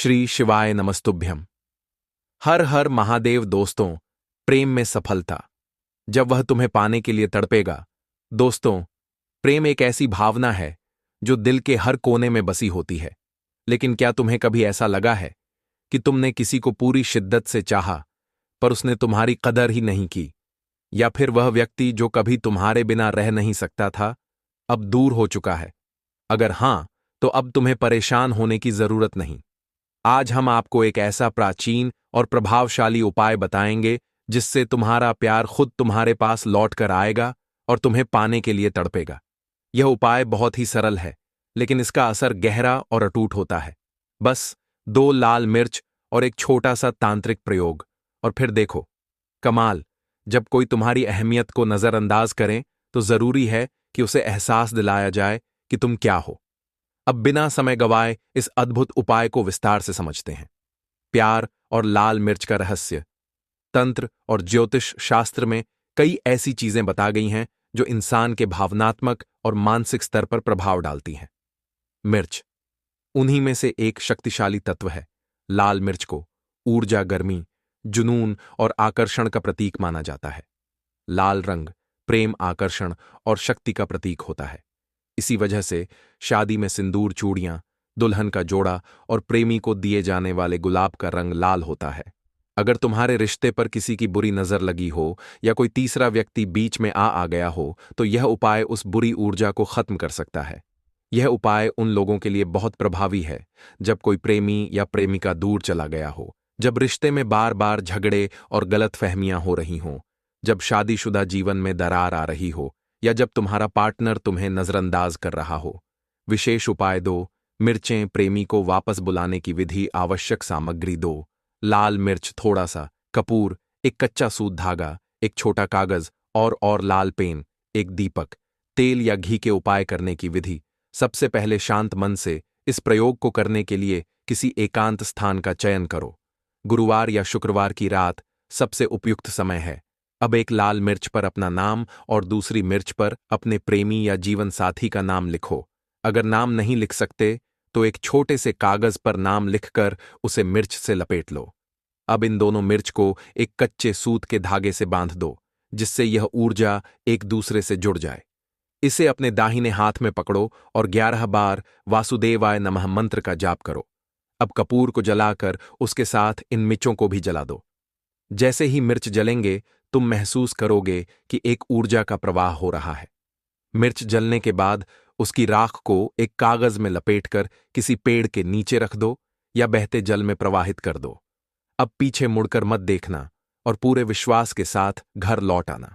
श्री शिवाय नमस्तुभ्यम। हर हर महादेव। दोस्तों, प्रेम में सफलता जब वह तुम्हें पाने के लिए तड़पेगा। दोस्तों, प्रेम एक ऐसी भावना है जो दिल के हर कोने में बसी होती है। लेकिन क्या तुम्हें कभी ऐसा लगा है कि तुमने किसी को पूरी शिद्दत से चाहा पर उसने तुम्हारी कदर ही नहीं की? या फिर वह व्यक्ति जो कभी तुम्हारे बिना रह नहीं सकता था, अब दूर हो चुका है? अगर हां, तो अब तुम्हें परेशान होने की जरूरत नहीं। आज हम आपको एक ऐसा प्राचीन और प्रभावशाली उपाय बताएंगे जिससे तुम्हारा प्यार खुद तुम्हारे पास लौट कर आएगा और तुम्हें पाने के लिए तड़पेगा। यह उपाय बहुत ही सरल है, लेकिन इसका असर गहरा और अटूट होता है। बस 2 लाल मिर्च और एक छोटा सा तांत्रिक प्रयोग, और फिर देखो कमाल। जब कोई तुम्हारी अहमियत को नजरअंदाज करे तो जरूरी है कि उसे एहसास दिलाया जाए कि तुम क्या हो। अब बिना समय गवाए इस अद्भुत उपाय को विस्तार से समझते हैं। प्यार और लाल मिर्च का रहस्य। तंत्र और ज्योतिष शास्त्र में कई ऐसी चीजें बता गई हैं जो इंसान के भावनात्मक और मानसिक स्तर पर प्रभाव डालती हैं। मिर्च उन्हीं में से एक शक्तिशाली तत्व है। लाल मिर्च को ऊर्जा, गर्मी, जुनून और आकर्षण का प्रतीक माना जाता है। लाल रंग प्रेम, आकर्षण और शक्ति का प्रतीक होता है। इसी वजह से शादी में सिंदूर, चूड़ियां, दुल्हन का जोड़ा और प्रेमी को दिए जाने वाले गुलाब का रंग लाल होता है। अगर तुम्हारे रिश्ते पर किसी की बुरी नजर लगी हो या कोई तीसरा व्यक्ति बीच में आ गया हो, तो यह उपाय उस बुरी ऊर्जा को खत्म कर सकता है। यह उपाय उन लोगों के लिए बहुत प्रभावी है जब कोई प्रेमी या प्रेमिका दूर चला गया हो, जब रिश्ते में बार बार झगड़े और गलतफहमियां हो रही हों, जब शादीशुदा जीवन में दरार आ रही हो, या जब तुम्हारा पार्टनर तुम्हें नजरअंदाज कर रहा हो। विशेष उपाय 2 मिर्चें, प्रेमी को वापस बुलाने की विधि। आवश्यक सामग्री 2 लाल मिर्च, थोड़ा सा कपूर, एक कच्चा सूत धागा, एक छोटा कागज और लाल पेन, एक दीपक। तेल या घी के उपाय करने की विधि। सबसे पहले शांत मन से इस प्रयोग को करने के लिए किसी एकांत स्थान का चयन करो। गुरुवार या शुक्रवार की रात सबसे उपयुक्त समय है। अब एक लाल मिर्च पर अपना नाम और दूसरी मिर्च पर अपने प्रेमी या जीवन साथी का नाम लिखो। अगर नाम नहीं लिख सकते तो एक छोटे से कागज पर नाम लिखकर उसे मिर्च से लपेट लो। अब इन दोनों मिर्च को एक कच्चे सूत के धागे से बांध दो, जिससे यह ऊर्जा एक दूसरे से जुड़ जाए। इसे अपने दाहिने हाथ में पकड़ो और 11 बार वासुदेवाय नमः मंत्र का जाप करो। अब कपूर को जलाकर उसके साथ इन मिर्चों को भी जला दो। जैसे ही मिर्च जलेंगे, तुम महसूस करोगे कि एक ऊर्जा का प्रवाह हो रहा है। मिर्च जलने के बाद उसकी राख को एक कागज में लपेटकर किसी पेड़ के नीचे रख दो या बहते जल में प्रवाहित कर दो। अब पीछे मुड़कर मत देखना और पूरे विश्वास के साथ घर लौट आना।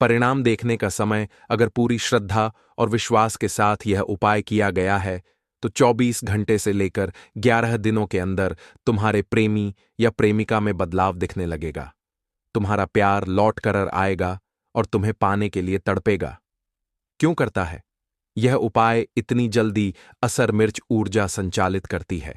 परिणाम देखने का समय। अगर पूरी श्रद्धा और विश्वास के साथ यह उपाय किया गया है तो 24 घंटे से लेकर 11 दिनों के अंदर तुम्हारे प्रेमी या प्रेमिका में बदलाव दिखने लगेगा। तुम्हारा प्यार लौट कर आएगा और तुम्हें पाने के लिए तड़पेगा। क्यों करता है? यह उपाय इतनी जल्दी असर मिर्च ऊर्जा संचालित करती है।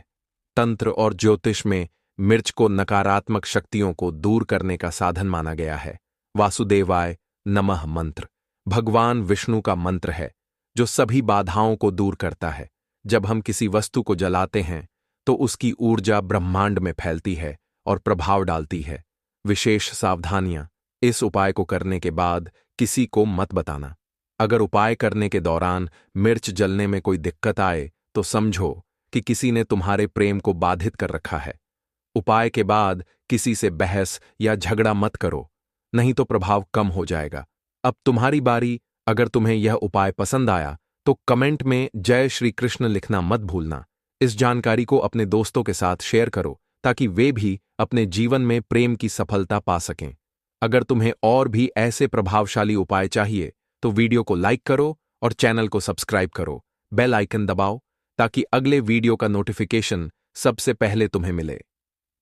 तंत्र और ज्योतिष में मिर्च को नकारात्मक शक्तियों को दूर करने का साधन माना गया है। वासुदेवाय नमः मंत्र भगवान विष्णु का मंत्र है जो सभी बाधाओं को दूर करता है। जब हम किसी वस्तु को जलाते हैं तो उसकी ऊर्जा ब्रह्मांड में फैलती है और प्रभाव डालती है। विशेष सावधानियां। इस उपाय को करने के बाद किसी को मत बताना। अगर उपाय करने के दौरान मिर्च जलने में कोई दिक्कत आए तो समझो कि किसी ने तुम्हारे प्रेम को बाधित कर रखा है। उपाय के बाद किसी से बहस या झगड़ा मत करो, नहीं तो प्रभाव कम हो जाएगा। अब तुम्हारी बारी। अगर तुम्हें यह उपाय पसंद आया तो कमेंट में जय श्री कृष्ण लिखना मत भूलना। इस जानकारी को अपने दोस्तों के साथ शेयर करो ताकि वे भी अपने जीवन में प्रेम की सफलता पा सकें। अगर तुम्हें और भी ऐसे प्रभावशाली उपाय चाहिए तो वीडियो को लाइक करो और चैनल को सब्सक्राइब करो। बेल आइकन दबाओ ताकि अगले वीडियो का नोटिफिकेशन सबसे पहले तुम्हें मिले।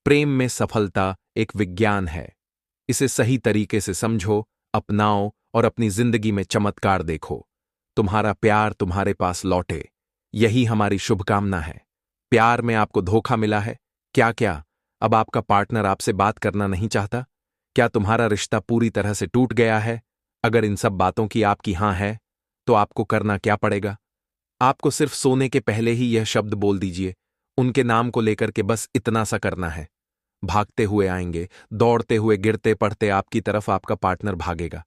प्रेम में सफलता एक विज्ञान है। इसे सही तरीके से समझो, अपनाओ और अपनी जिंदगी में चमत्कार देखो। तुम्हारा प्यार तुम्हारे पास लौटे, यही हमारी शुभकामना है। प्यार में आपको धोखा मिला है क्या? अब आपका पार्टनर आपसे बात करना नहीं चाहता? क्या तुम्हारा रिश्ता पूरी तरह से टूट गया है? अगर इन सब बातों की आपकी हां है तो आपको करना क्या पड़ेगा? आपको सिर्फ सोने के पहले ही यह शब्द बोल दीजिए, उनके नाम को लेकर के बस इतना सा करना है। भागते हुए आएंगे, दौड़ते हुए, गिरते पड़ते आपकी तरफ आपका पार्टनर भागेगा।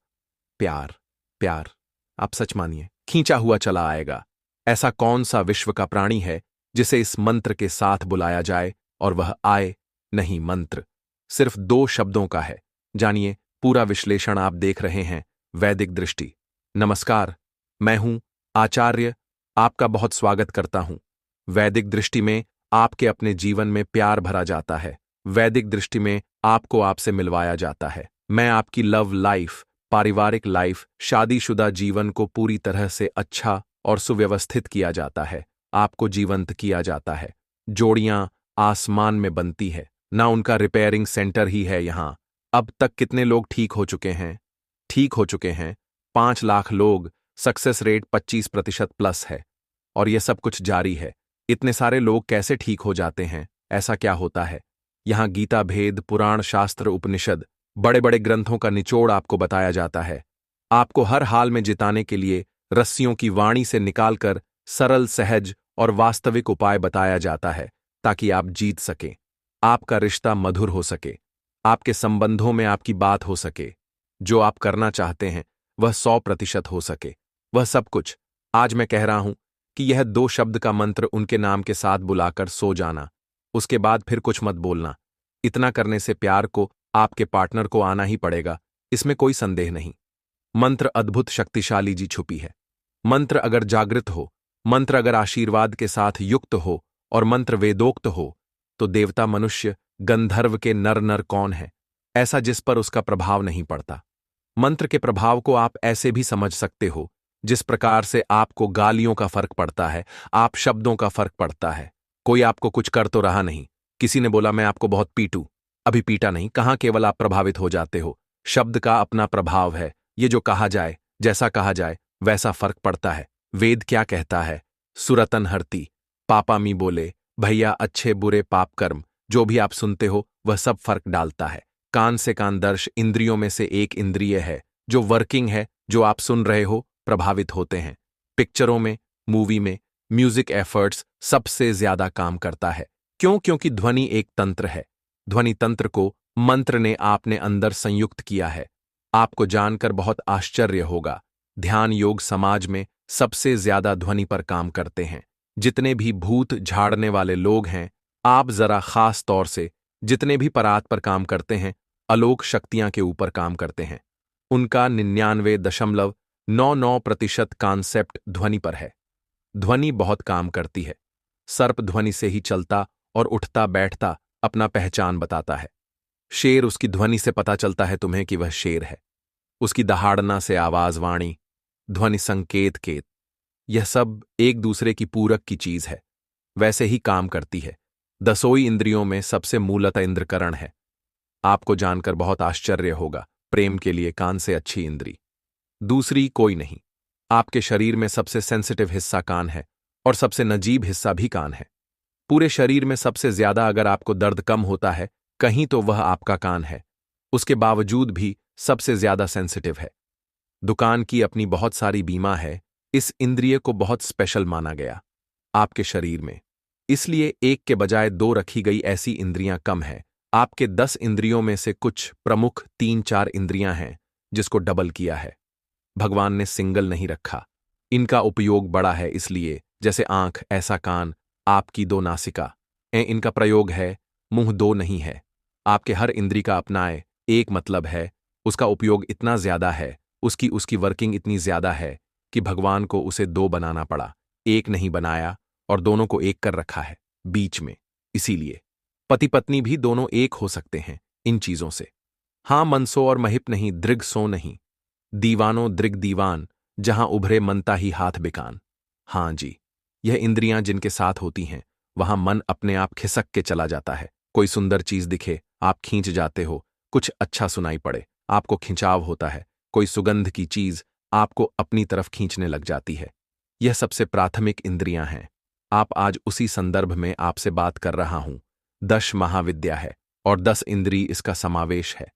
प्यार, प्यार, आप सच मानिए, खींचा हुआ चला आएगा। ऐसा कौन सा विश्व का प्राणी है जिसे इस मंत्र के साथ बुलाया जाए और वह आए? नहीं, मंत्र सिर्फ 2 शब्दों का है। जानिए, पूरा विश्लेषण आप देख रहे हैं वैदिक दृष्टि। नमस्कार, मैं हूं आचार्य, आपका बहुत स्वागत करता हूं। वैदिक दृष्टि में आपके अपने जीवन में प्यार भरा जाता है। वैदिक दृष्टि में आपको आपसे मिलवाया जाता है। मैं आपकी लव लाइफ, पारिवारिक लाइफ, शादीशुदा जीवन को पूरी तरह से अच्छा और सुव्यवस्थित किया जाता है। आपको जीवंत किया जाता है। जोड़ियां आसमान में बनती है ना, उनका रिपेयरिंग सेंटर ही है यहां। अब तक कितने लोग ठीक हो चुके हैं? ठीक हो चुके हैं 5 लाख लोग। सक्सेस रेट 25% प्लस है और यह सब कुछ जारी है। इतने सारे लोग कैसे ठीक हो जाते हैं? ऐसा क्या होता है? यहां गीता, भेद, पुराण, शास्त्र, उपनिषद, बड़े बड़े ग्रंथों का निचोड़ आपको बताया जाता है। आपको हर हाल में जिताने के लिए रस्सियों की वाणी से निकालकर सरल, सहज और वास्तविक उपाय बताया जाता है ताकि आप जीत सकें। आपका रिश्ता मधुर हो सके, आपके संबंधों में आपकी बात हो सके, जो आप करना चाहते हैं वह 100% हो सके। वह सब कुछ आज मैं कह रहा हूं कि यह 2 शब्द का मंत्र उनके नाम के साथ बुलाकर सो जाना। उसके बाद फिर कुछ मत बोलना। इतना करने से प्यार को, आपके पार्टनर को आना ही पड़ेगा, इसमें कोई संदेह नहीं। मंत्र अद्भुत शक्तिशाली जी छुपी है। मंत्र अगर जागृत हो, मंत्र अगर आशीर्वाद के साथ युक्त हो और मंत्र वेदोक्त हो, तो देवता, मनुष्य, गंधर्व के नर नर कौन है ऐसा जिस पर उसका प्रभाव नहीं पड़ता। मंत्र के प्रभाव को आप ऐसे भी समझ सकते हो जिस प्रकार से आपको गालियों का फर्क पड़ता है, आप शब्दों का फर्क पड़ता है। कोई आपको कुछ कर तो रहा नहीं, किसी ने बोला मैं आपको बहुत पीटूं, अभी पीटा नहीं, कहां, केवल आप प्रभावित हो जाते हो। शब्द का अपना प्रभाव है। ये जो कहा जाए, जैसा कहा जाए वैसा फर्क पड़ता है। वेद क्या कहता है? सुरतन हरती, पापा मी बोले, भैया अच्छे बुरे पाप कर्म जो भी आप सुनते हो वह सब फर्क डालता है। कान से कान दर्श इंद्रियों में से एक इंद्रिय है जो वर्किंग है, जो आप सुन रहे हो, प्रभावित होते हैं। पिक्चरों में, मूवी में, म्यूजिक एफर्ट्स सबसे ज्यादा काम करता है। क्यों? क्योंकि ध्वनि एक तंत्र है। ध्वनि तंत्र को मंत्र ने आपने अंदर संयुक्त किया है। आपको जानकर बहुत आश्चर्य होगा, ध्यान योग समाज में सबसे ज्यादा ध्वनि पर काम करते हैं। जितने भी भूत झाड़ने वाले लोग हैं, आप जरा खास तौर से जितने भी परात पर काम करते हैं, अलोक शक्तियां के ऊपर काम करते हैं, उनका 99.99% कॉन्सेप्ट ध्वनि पर है। ध्वनि बहुत काम करती है। सर्प ध्वनि से ही चलता और उठता बैठता अपना पहचान बताता है। शेर, उसकी ध्वनि से पता चलता है तुम्हें कि वह शेर है। उसकी दहाड़ना से आवाज, वाणी, ध्वनि, संकेत, केत, यह सब एक दूसरे की पूरक की चीज है, वैसे ही काम करती है। 10 इंद्रियों में सबसे मूलतः इंद्रकरण है। आपको जानकर बहुत आश्चर्य होगा, प्रेम के लिए कान से अच्छी इंद्री दूसरी कोई नहीं। आपके शरीर में सबसे सेंसिटिव हिस्सा कान है और सबसे नजीब हिस्सा भी कान है। पूरे शरीर में सबसे ज्यादा अगर आपको दर्द कम होता है कहीं तो वह आपका कान है। उसके बावजूद भी सबसे ज्यादा सेंसिटिव है। दुकान की अपनी बहुत सारी बीमा है। इस इंद्रिय को बहुत स्पेशल माना गया आपके शरीर में, इसलिए एक के बजाय 2 रखी गई ऐसी इंद्रियां कम है। आपके 10 इंद्रियों में से कुछ प्रमुख 3-4 इंद्रियां हैं जिसको डबल किया है। भगवान ने सिंगल नहीं रखा। इनका उपयोग बड़ा है, इसलिए जैसे आंख ऐसा कान, आपकी 2 नासिका, इनका प्रयोग है। मुंह 2 नहीं है। आपके हर इंद्री का अपनाए एक मतलब है। उसका उपयोग इतना ज्यादा है, उसकी वर्किंग इतनी ज्यादा है कि भगवान को उसे 2 बनाना पड़ा। एक नहीं बनाया और दोनों को एक कर रखा है बीच में। इसीलिए पति पत्नी भी दोनों एक हो सकते हैं इन चीजों से। हां, मनसो और महिप नहीं, दृग सो नहीं, दीवानो दृग दीवान, जहां उभरे मनता ही हाथ बिकान। हां जी, यह इंद्रियां जिनके साथ होती हैं वहां मन अपने आप खिसक के चला जाता है। कोई सुंदर चीज दिखे, आप खींच जाते हो। कुछ अच्छा सुनाई पड़े, आपको खिंचाव होता है। कोई सुगंध की चीज आपको अपनी तरफ खींचने लग जाती है। यह सबसे प्राथमिक इंद्रियां हैं। आप आज उसी संदर्भ में आपसे बात कर रहा हूं। 10 महाविद्या है और 10 इंद्री इसका समावेश है।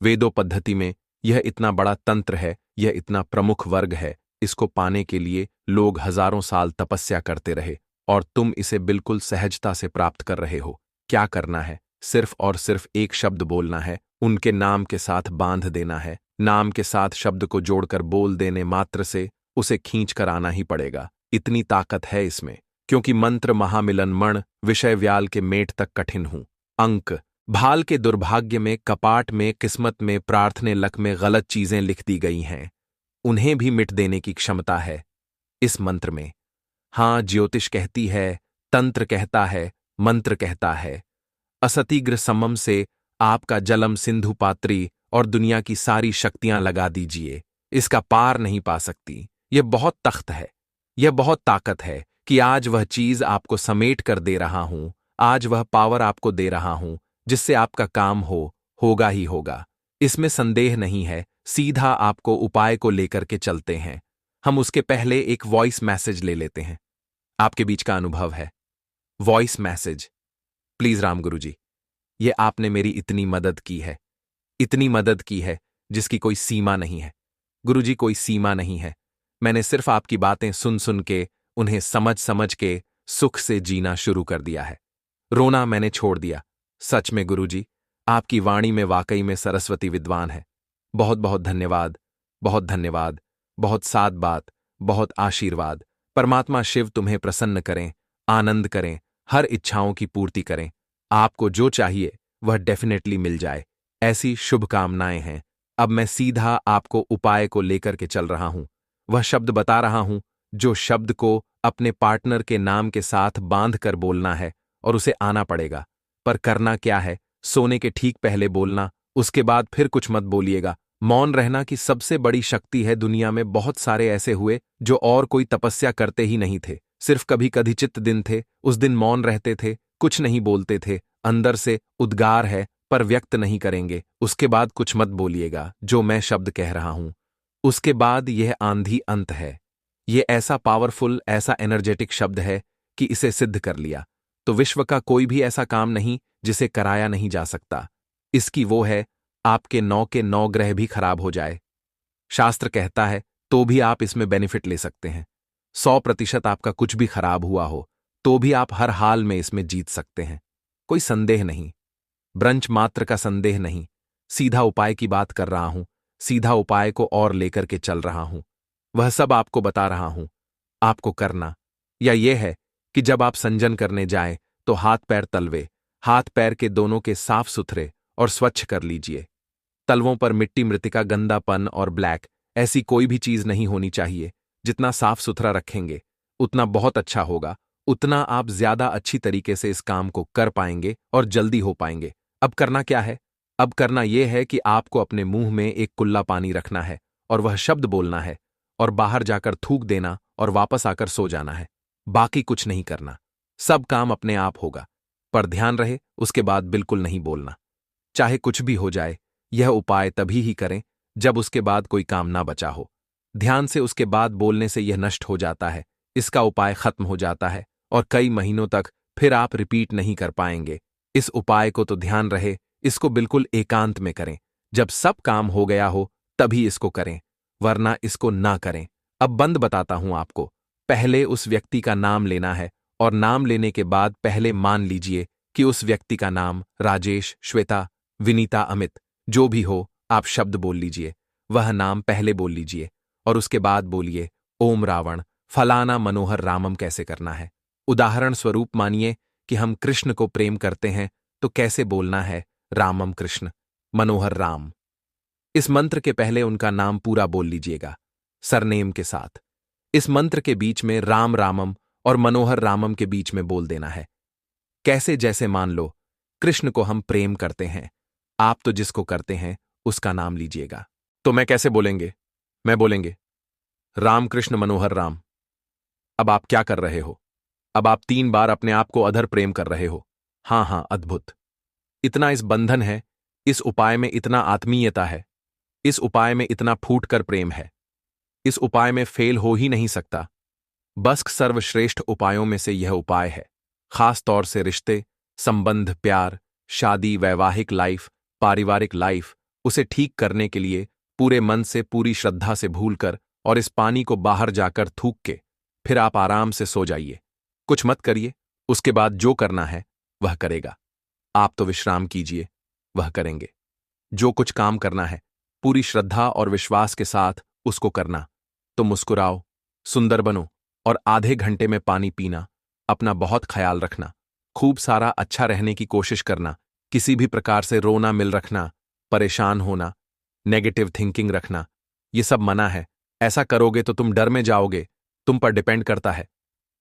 वेदों पद्धति में यह इतना बड़ा तंत्र है, यह इतना प्रमुख वर्ग है। इसको पाने के लिए लोग हजारों साल तपस्या करते रहे और तुम इसे बिल्कुल सहजता से प्राप्त कर रहे हो। क्या करना है? सिर्फ और सिर्फ एक शब्द बोलना है, उनके नाम के साथ बांध देना है। नाम के साथ शब्द को जोड़कर बोल देने मात्र से उसे खींच कर आना ही पड़ेगा। इतनी ताकत है इसमें, क्योंकि मंत्र महामिलन मण विषय व्याल के मेट तक कठिन हूं। अंक भाल के दुर्भाग्य में, कपाट में, किस्मत में, प्रार्थने लक में गलत चीजें लिख दी गई हैं। उन्हें भी मिट देने की क्षमता है इस मंत्र में। हां, ज्योतिष कहती है, तंत्र कहता है, मंत्र कहता है। असतीग्र समम से आपका जलम सिंधु पात्री और दुनिया की सारी शक्तियां लगा दीजिए, इसका पार नहीं पा सकती। यह बहुत तख्त है, यह बहुत ताकत है कि आज वह चीज आपको समेट कर दे रहा हूं, आज वह पावर आपको दे रहा हूं जिससे आपका काम होगा ही होगा। इसमें संदेह नहीं है। सीधा आपको उपाय को लेकर के चलते हैं। हम उसके पहले एक वॉइस मैसेज ले लेते हैं। आपके बीच का अनुभव है वॉइस मैसेज। प्लीज राम गुरुजी, ये आपने मेरी इतनी मदद की है, इतनी मदद की है जिसकी कोई सीमा नहीं है। गुरुजी, कोई सीमा नहीं है। मैंने सिर्फ आपकी बातें सुन सुन के, उन्हें समझ समझ के सुख से जीना शुरू कर दिया है। रोना मैंने छोड़ दिया। सच में गुरुजी, आपकी वाणी में वाकई में सरस्वती विद्वान है। बहुत बहुत धन्यवाद, बहुत धन्यवाद, बहुत साद बात, बहुत आशीर्वाद। परमात्मा शिव तुम्हें प्रसन्न करें, आनंद करें, हर इच्छाओं की पूर्ति करें। आपको जो चाहिए वह डेफिनेटली मिल जाए, ऐसी शुभकामनाएं हैं। अब मैं सीधा आपको उपाय को लेकर के चल रहा हूं। वह शब्द बता रहा हूं, जो शब्द को अपने पार्टनर के नाम के साथ बांध कर बोलना है, और उसे आना पड़ेगा। पर करना क्या है? सोने के ठीक पहले बोलना, उसके बाद फिर कुछ मत बोलिएगा। मौन रहना की सबसे बड़ी शक्ति है। दुनिया में बहुत सारे ऐसे हुए जो और कोई तपस्या करते ही नहीं थे, सिर्फ कभी कभी दिन थे, उस दिन मौन रहते थे, कुछ नहीं बोलते थे। अंदर से उद्गार है पर व्यक्त नहीं करेंगे। उसके बाद कुछ मत बोलिएगा। जो मैं शब्द कह रहा हूं, उसके बाद यह आंधी अंत है। यह ऐसा पावरफुल, ऐसा एनर्जेटिक शब्द है कि इसे सिद्ध कर लिया तो विश्व का कोई भी ऐसा काम नहीं जिसे कराया नहीं जा सकता। इसकी वो है, आपके 9 के 9 ग्रह भी खराब हो जाए, शास्त्र कहता है, तो भी आप इसमें बेनिफिट ले सकते हैं। 100% आपका कुछ भी खराब हुआ हो तो भी आप हर हाल में इसमें जीत सकते हैं। कोई संदेह नहीं, ब्रंच मात्र का संदेह नहीं। सीधा उपाय की बात कर रहा हूं, सीधा उपाय को और लेकर के चल रहा हूं। वह सब आपको बता रहा हूं। आपको करना या यह है कि जब आप संजन करने जाएं तो हाथ पैर तलवे, हाथ पैर के दोनों के साफ सुथरे और स्वच्छ कर लीजिए। तलवों पर मिट्टी, मृतिका, गंदापन और ब्लैक ऐसी कोई भी चीज नहीं होनी चाहिए। जितना साफ सुथरा रखेंगे उतना बहुत अच्छा होगा, उतना आप ज्यादा अच्छी तरीके से इस काम को कर पाएंगे और जल्दी हो पाएंगे। अब करना क्या है? अब करना यह है कि आपको अपने मुंह में एक कुल्ला पानी रखना है और वह शब्द बोलना है और बाहर जाकर थूक देना और वापस आकर सो जाना है। बाकी कुछ नहीं करना, सब काम अपने आप होगा। पर ध्यान रहे, उसके बाद बिल्कुल नहीं बोलना। चाहे कुछ भी हो जाए, यह उपाय तभी ही करें जब उसके बाद कोई काम ना बचा हो। ध्यान से उसके बाद बोलने से यह नष्ट हो जाता है, इसका उपाय खत्म हो जाता है और कई महीनों तक फिर आप रिपीट नहीं कर पाएंगे। इस उपाय को तो ध्यान रहे, इसको बिल्कुल एकांत में करें। जब सब काम हो गया हो तभी इसको करें, वरना इसको ना करें। अब बंद बताता हूं आपको। पहले उस व्यक्ति का नाम लेना है और नाम लेने के बाद पहले मान लीजिए कि उस व्यक्ति का नाम राजेश, श्वेता, विनीता, अमित, जो भी हो, आप शब्द बोल लीजिए। वह नाम पहले बोल लीजिए और उसके बाद बोलिए, ओम रावण फलाना मनोहर रामम। कैसे करना है? उदाहरण स्वरूप मानिए कि हम कृष्ण को प्रेम करते हैं तो कैसे बोलना है? रामम कृष्ण, मनोहर राम। इस मंत्र के पहले उनका नाम पूरा बोल लीजिएगा, सरनेम के साथ। इस मंत्र के बीच में राम रामम और मनोहर रामम के बीच में बोल देना है। कैसे? जैसे मान लो कृष्ण को हम प्रेम करते हैं, आप तो जिसको करते हैं उसका नाम लीजिएगा। तो मैं कैसे बोलेंगे? मैं बोलेंगे राम कृष्ण मनोहर राम। अब आप क्या कर रहे हो? अब आप 3 बार अपने आप को अधर प्रेम कर रहे हो। हां हां, अद्भुत। इतना इस बंधन है, इस उपाय में इतना आत्मीयता है, इस उपाय में इतना फूट कर प्रेम है। इस उपाय में फेल हो ही नहीं सकता। बस सर्वश्रेष्ठ उपायों में से यह उपाय है। खास तौर से रिश्ते, संबंध, प्यार, शादी, वैवाहिक लाइफ, पारिवारिक लाइफ, उसे ठीक करने के लिए पूरे मन से, पूरी श्रद्धा से भूलकर और इस पानी को बाहर जाकर थूक के फिर आप आराम से सो जाइए। कुछ मत करिए, उसके बाद जो करना है वह करेगा। आप तो विश्राम कीजिए, वह करेंगे। जो कुछ काम करना है पूरी श्रद्धा और विश्वास के साथ उसको करना। तो मुस्कुराओ, सुंदर बनो और आधे घंटे में पानी पीना। अपना बहुत ख्याल रखना, खूब सारा अच्छा रहने की कोशिश करना, किसी भी प्रकार से रोना मिल रखना, परेशान होना, नेगेटिव थिंकिंग रखना, ये सब मना है। ऐसा करोगे तो तुम डर में जाओगे, तुम पर डिपेंड करता है।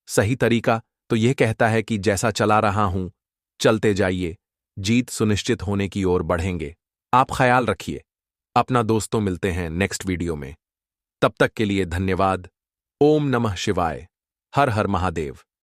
सही तरीका तो यह कहता है कि जैसा चला रहा हूं चलते जाइए, जीत सुनिश्चित होने की ओर बढ़ेंगे। आप ख्याल रखिए अपना। दोस्तों, मिलते हैं नेक्स्ट वीडियो में। तब तक के लिए धन्यवाद। ओम नमः शिवाय। हर हर महादेव।